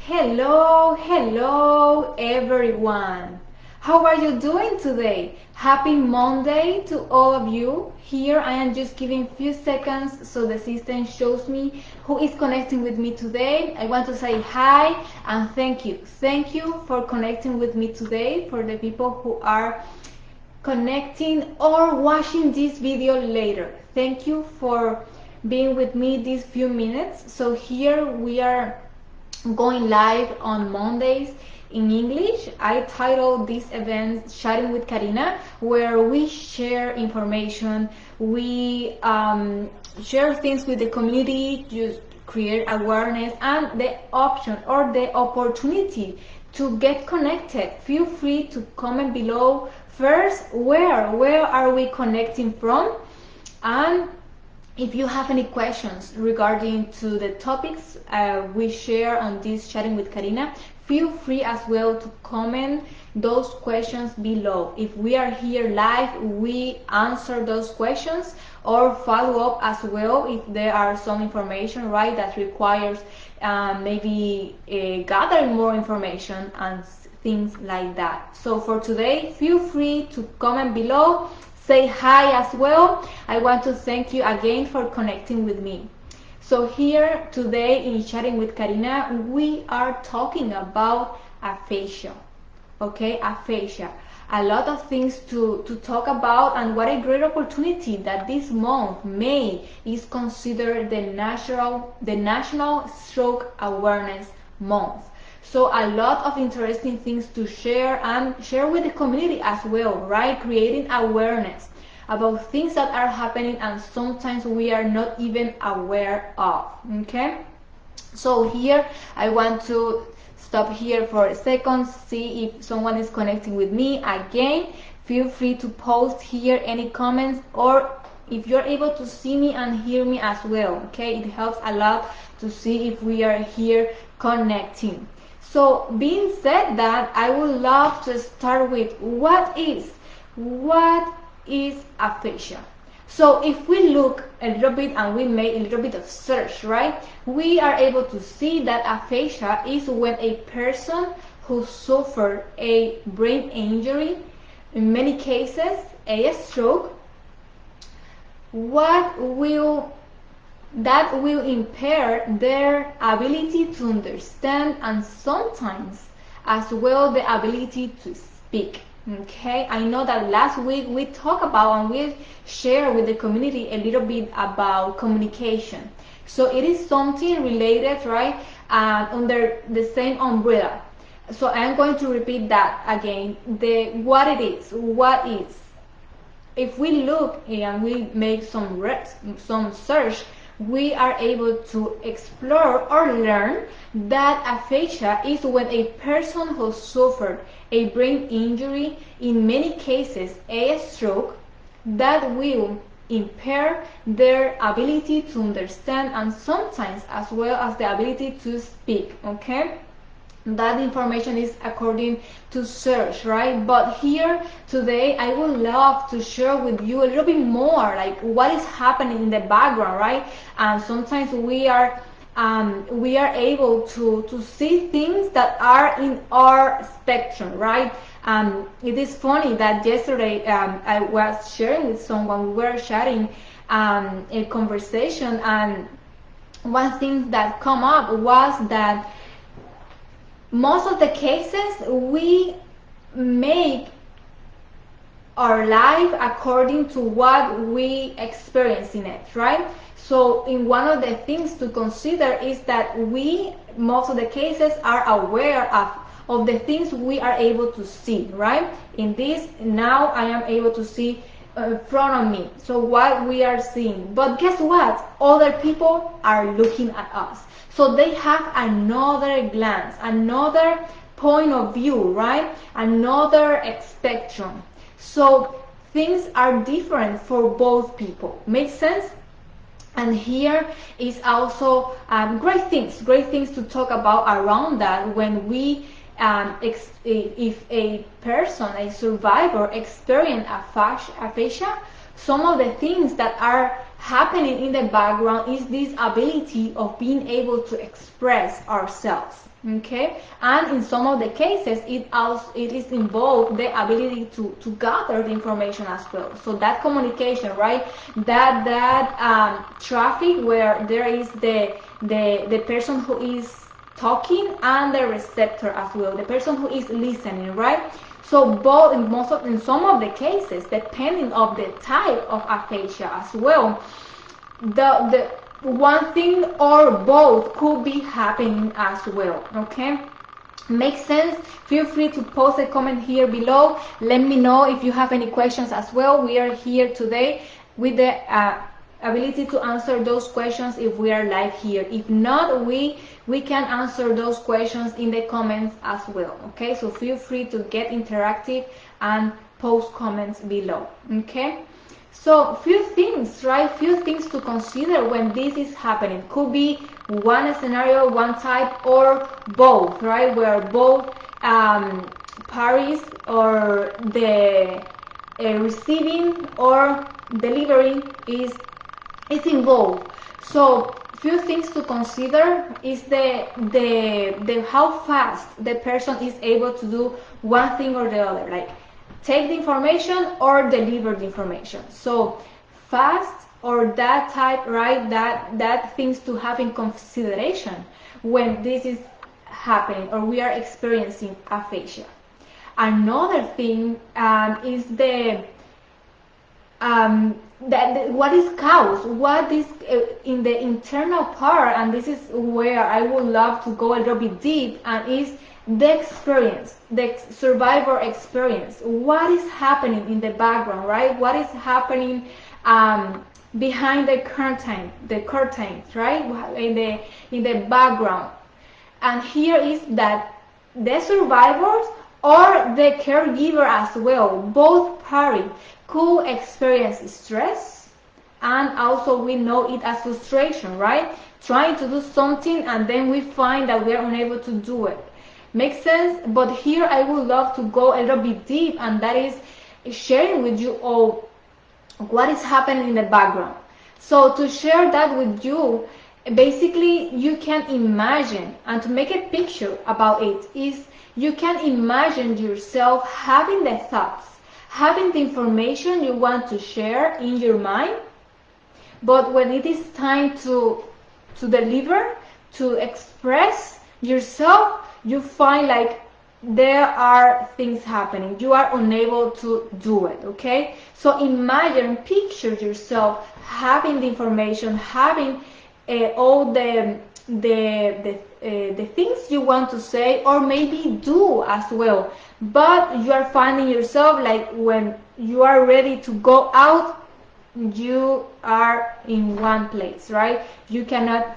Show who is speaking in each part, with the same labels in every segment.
Speaker 1: Hello everyone. How are you doing today? Happy Monday to all of you. Here I am just giving few seconds so the system shows me who is connecting with me today. I want to say hi and thank you. Thank you for connecting with me today, for the people who are connecting or watching this video later. Thank you for being with me these few minutes. So here we are going live on Mondays in English. I titled this event Chatting with Karina, where we share information, we share things with the community, just create awareness and the option or the opportunity to get connected. Feel free to comment below first where are we connecting from, and if you have any questions regarding to the topics we share on this Chatting with Karina, feel free as well to comment those questions below. If we are here live, we answer those questions or follow up as well if there are some information, right, that requires maybe gathering more information and things like that. So for today, feel free to comment below. Say hi as well. I want to thank you again for connecting with me. So here today in Chatting with Karina, we are talking about aphasia. Okay, aphasia. A lot of things to talk about, and what a great opportunity that this month, May, is considered the National Stroke Awareness Month. So a lot of interesting things to share and share with the community as well, right? Creating awareness about things that are happening and sometimes we are not even aware of, okay? So here I want to stop here for a second, see if someone is connecting with me. Again, feel free to post here any comments, or if you're able to see me and hear me as well, okay? It helps a lot to see if we are here connecting. So being said that, I would love to start with what is aphasia? So if we look a little bit and we make a little bit of search, right, we are able to see that aphasia is when a person who suffered a brain injury, in many cases a stroke, that will impair their ability to understand and sometimes as well the ability to speak. Okay, I know that last week we talked about and we shared with the community a little bit about communication. So it is something related, right, under the same umbrella. So I am going to repeat that again. What is. If we look and we make some search, we are able to explore or learn that aphasia is when a person who suffered a brain injury, in many cases a stroke, that will impair their ability to understand and sometimes as well as the ability to speak, okay? That information is according to search, right? But here today I would love to share with you a little bit more, like what is happening in the background, right? And sometimes we are able to see things that are in our spectrum, right? It is funny that yesterday I was sharing with someone, we were sharing a conversation, and one thing that come up was that most of the cases we make our life according to what we experience in it, right? So in one of the things to consider is that we, most of the cases, are aware of the things we are able to see, right? In this, now I am able to see in front of me, so what we are seeing. But guess what? Other people are looking at us. So they have another glance, another point of view, right? Another spectrum. So things are different for both people. Make sense? And here is also great things to talk about around that when we if a person, a survivor, experience aphasia. some of the things that are happening in the background is this ability of being able to express ourselves. Okay, and in some of the cases it is involved the ability to gather the information as well. So that communication, right, that traffic where there is the person who is talking and the receptor as well, the person who is listening, right? So both in some of the cases, depending on the type of aphasia as well, the one thing or both could be happening as well. Okay, makes sense? Feel free to post a comment here below. Let me know if you have any questions as well. We are here today with the ability to answer those questions if we are live here. If not, we can answer those questions in the comments as well. Okay, so feel free to get interactive and post comments below. Okay, so few things, right? Few things to consider when this is happening. Could be one scenario, one type, or both, right? Where both parties or the receiving or delivering is involved. So few things to consider is the how fast the person is able to do one thing or the other, like take the information or deliver the information. So fast or that type, right? That things to have in consideration when this is happening or we are experiencing aphasia. Another thing is what is caused, what is in the internal part, and this is where I would love to go a little bit deep, and is the experience, the survivor experience. What is happening in the background, right? What is happening behind the curtains, right? In the background. And here is that the survivors or the caregiver as well, both parties could experience stress, and also we know it as frustration, right? Trying to do something and then we find that we are unable to do it. Makes sense? But here I would love to go a little bit deep, and that is sharing with you all what is happening in the background. So to share that with you, basically you can imagine, and to make a picture about it is you can imagine yourself having the thoughts, having the information you want to share in your mind, but when it is time to deliver, to express yourself, you find like there are things happening. You are unable to do it, okay? So imagine, picture yourself having the information, having all the things you want to say or maybe do as well, but you are finding yourself like when you are ready to go out, you are in one place, right? You cannot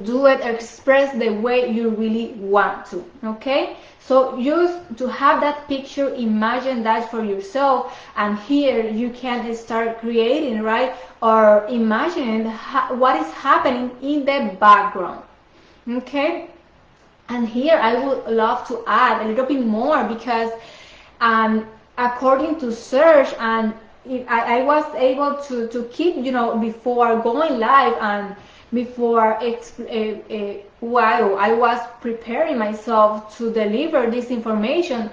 Speaker 1: do it, express the way you really want to. Okay, so just to have that picture, imagine that for yourself, and here you can start creating, right, or imagining what is happening in the background. Okay, and here I would love to add a little bit more because according to search, and I was able to keep, you know, before going live and before while I was preparing myself to deliver this information,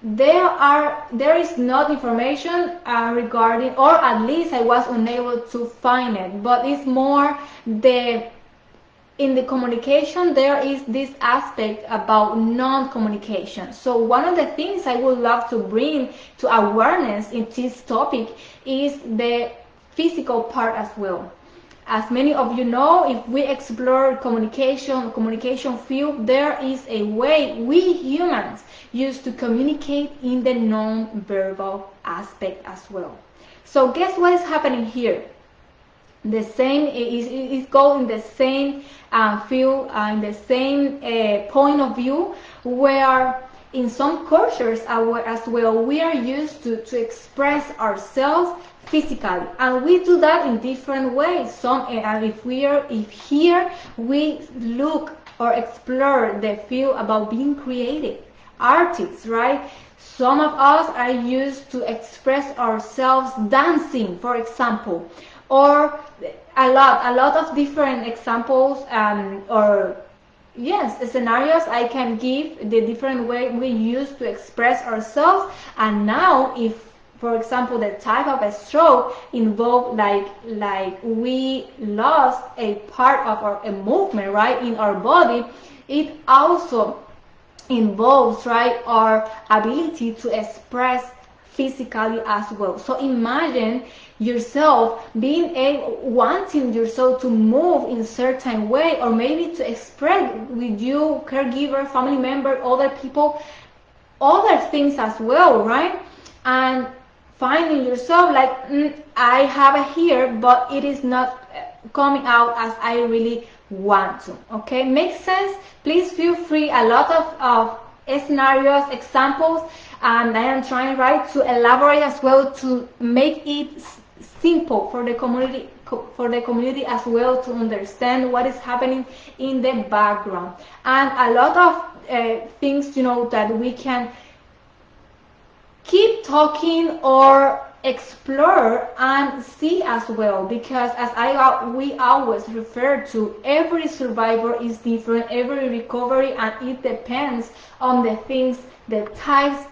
Speaker 1: there is not information regarding, or at least I was unable to find it, but it's more in the communication there is this aspect about non-communication. So one of the things I would love to bring to awareness in this topic is the physical part as well. As many of you know, if we explore communication field, there is a way we humans use to communicate in the non-verbal aspect as well. So guess what is happening here? The same is going the same field, in the same point of view, where in some cultures as well we are used to express ourselves physically, and we do that in different ways. If here we look or explore the field about being creative, artists, right? Some of us are used to express ourselves dancing, for example, or a lot of different examples, or yes, scenarios I can give, the different way we use to express ourselves. And now, if, for example, the type of a stroke involved like we lost a part of our a movement, right, in our body, it also involves, right, our ability to express physically as well. So imagine yourself being wanting yourself to move in a certain way, or maybe to express with you, caregiver, family member, other people, other things as well, right? And finding yourself like, I have it here, but it is not coming out as I really want to. Okay, makes sense? Please feel free. A lot of scenarios, examples, and I am trying, right, to elaborate as well, to make it simple for the community as well, to understand what is happening in the background. And a lot of things, that we can keep talking or explore and see as well, because as we always refer to, every survivor is different, every recovery, and it depends on the things, the types,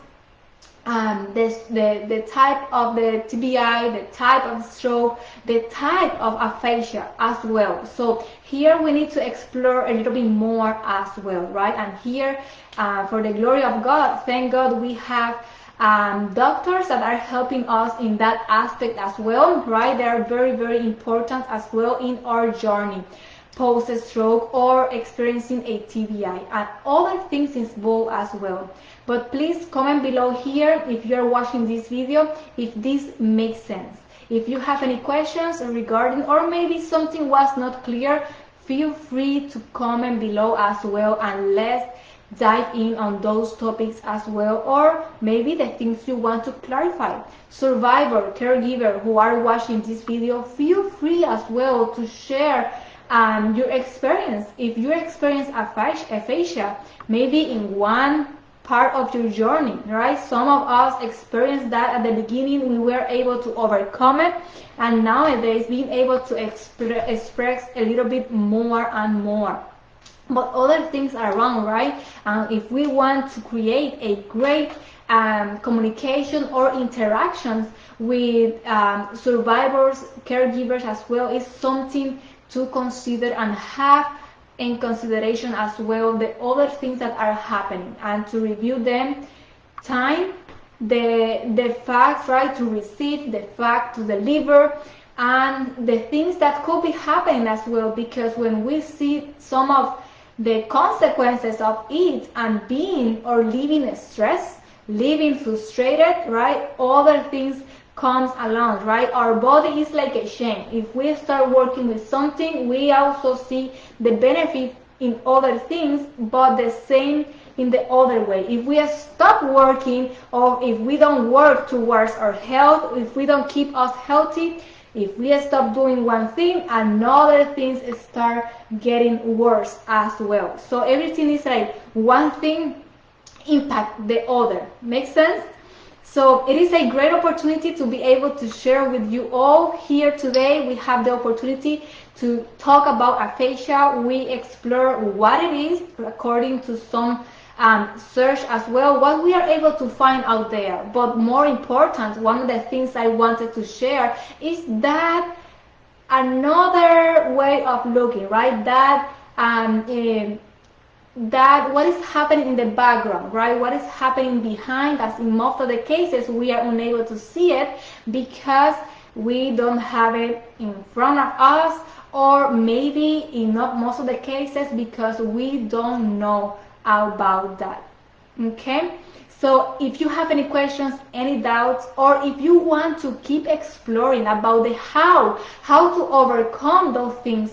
Speaker 1: the type of the TBI, the type of stroke, the type of aphasia as well. So here we need to explore a little bit more as well, right? And here, for the glory of God, thank God we have doctors that are helping us in that aspect as well, right? They are very, very important as well in our journey post-stroke or experiencing a TBI, and other things involved as well. But please comment below here if you are watching this video, if this makes sense. If you have any questions regarding, or maybe something was not clear, feel free to comment below as well, and let's dive in on those topics as well, or maybe the things you want to clarify. Survivor, caregiver who are watching this video, feel free as well to share your experience. If you experience aphasia, maybe in one part of your journey, right? Some of us experienced that at the beginning, we were able to overcome it, and nowadays being able to express a little bit more and more. But other things are wrong, right? If we want to create a great communication or interactions with survivors, caregivers as well, is something to consider and have in consideration as well, the other things that are happening, and to review them, time, the facts, right, to receive, the fact to deliver, and the things that could be happening as well, because when we see some of the consequences of it, and being or living stressed, living frustrated, right, other things comes along, right? Our body is like a chain. If we start working with something, we also see the benefit in other things, but the same in the other way. If we stop working, or if we don't work towards our health, if we don't keep us healthy, if we stop doing one thing, another things start getting worse as well. So everything is like one thing impact the other. Make sense? So it is a great opportunity to be able to share with you all here today. We have the opportunity to talk about aphasia. We explore what it is according to some search as well, what we are able to find out there. But more important, one of the things I wanted to share is that another way of looking, right? That what is happening in the background, right? What is happening behind us. In most of the cases, we are unable to see it because we don't have it in front of us, or maybe in not most of the cases because we don't know about that. Okay? So if you have any questions, any doubts, or if you want to keep exploring about the how to overcome those things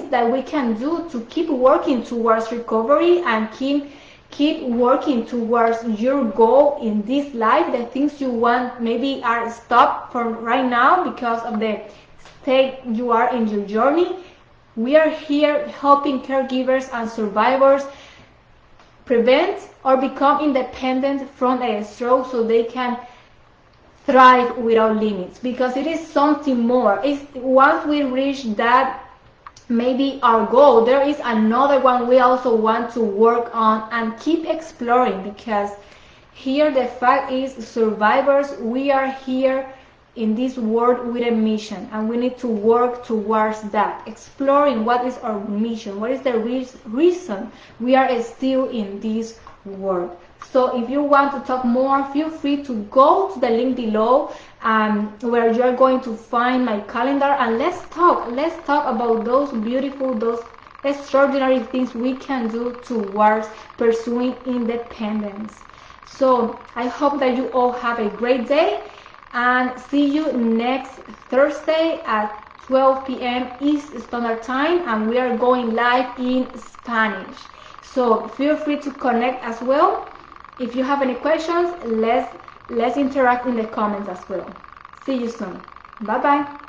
Speaker 1: that we can do to keep working towards recovery and keep working towards your goal in this life, the things you want maybe are stopped from right now because of the state you are in your journey. We are here helping caregivers and survivors prevent or become independent from a stroke so they can thrive without limits, because it is something more. It's once we reach that, maybe our goal, there is another one we also want to work on and keep exploring, because here the fact is, survivors, we are here in this world with a mission, and we need to work towards that, exploring what is our mission, what is the reason we are still in this world. So if you want to talk more, feel free to go to the link below, where you're going to find my calendar, and let's talk about those beautiful, those extraordinary things we can do towards pursuing independence. So I hope that you all have a great day, and see you next Thursday at 12 p.m. East Standard Time, and we are going live in Spanish. So feel free to connect as well. If you have any questions, let's interact in the comments as well. See you soon. Bye bye.